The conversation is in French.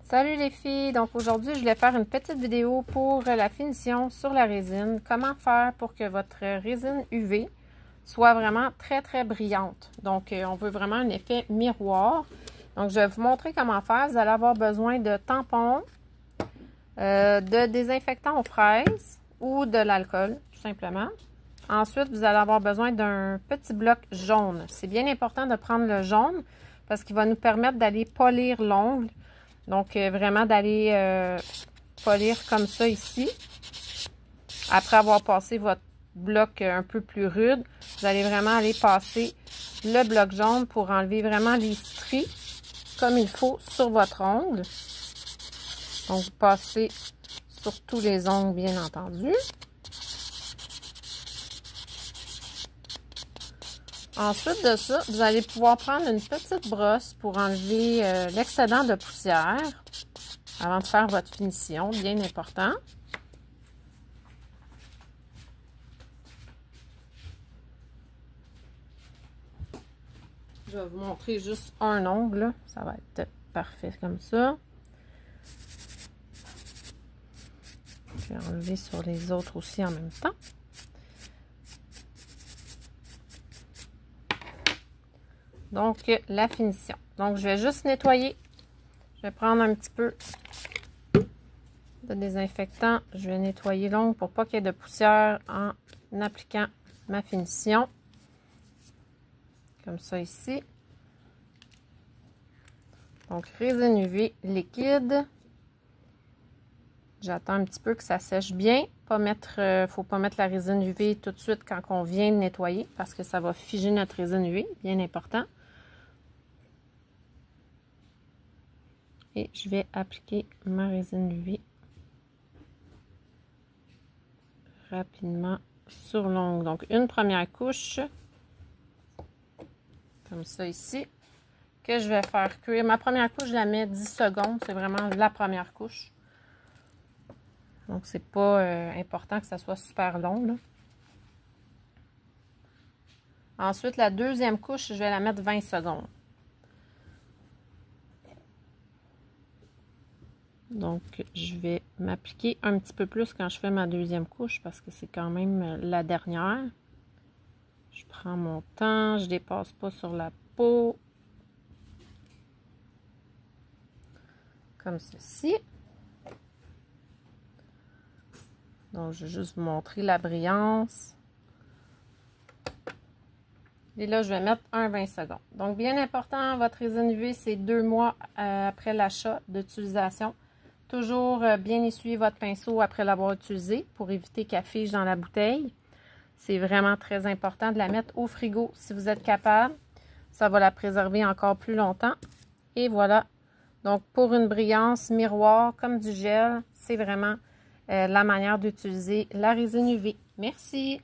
Salut les filles! Donc aujourd'hui, je voulais faire une petite vidéo pour la finition sur la résine. Comment faire pour que votre résine UV soit vraiment très brillante. Donc on veut vraiment un effet miroir. Donc je vais vous montrer comment faire. Vous allez avoir besoin de tampons, de désinfectant aux fraises ou de l'alcool, tout simplement. Ensuite, vous allez avoir besoin d'un petit bloc jaune. C'est bien important de prendre le jaune parce qu'il va nous permettre d'aller polir l'ongle. Donc, vraiment d'aller polir comme ça ici. Après avoir passé votre bloc un peu plus rude, vous allez vraiment aller passer le bloc jaune pour enlever vraiment les stries comme il faut sur votre ongle. Donc, vous passez sur tous les ongles, bien entendu. Ensuite de ça, vous allez pouvoir prendre une petite brosse pour enlever l'excédent de poussière avant de faire votre finition, bien important. Je vais vous montrer juste un ongle, là. Ça va être parfait comme ça. Je vais enlever sur les autres aussi en même temps. Donc, la finition. Donc, je vais juste nettoyer. Je vais prendre un petit peu de désinfectant. Je vais nettoyer l'ongle pour pas qu'il y ait de poussière en appliquant ma finition. Comme ça ici. Donc, résine UV liquide. J'attends un petit peu que ça sèche bien. Faut pas mettre la résine UV tout de suite quand on vient de nettoyer parce que ça va figer notre résine UV. Bien important. Et je vais appliquer ma résine UV rapidement sur l'ongle. Donc, une première couche, comme ça ici, que je vais faire cuire. Ma première couche, je la mets 10 secondes. C'est vraiment la première couche. Donc, c'est pas important que ça soit super long, là. Ensuite, la deuxième couche, je vais la mettre 20 secondes. Donc, je vais m'appliquer un petit peu plus quand je fais ma deuxième couche parce que c'est quand même la dernière. Je prends mon temps, je dépasse pas sur la peau. Comme ceci. Donc, je vais juste vous montrer la brillance. Et là, je vais mettre un 20 secondes. Donc, bien important, votre résine UV, c'est 2 mois après l'achat d'utilisation. Toujours bien essuyer votre pinceau après l'avoir utilisé pour éviter qu'elle fige dans la bouteille. C'est vraiment très important de la mettre au frigo si vous êtes capable. Ça va la préserver encore plus longtemps. Et voilà. Donc, pour une brillance miroir comme du gel, c'est vraiment la manière d'utiliser la résine UV. Merci!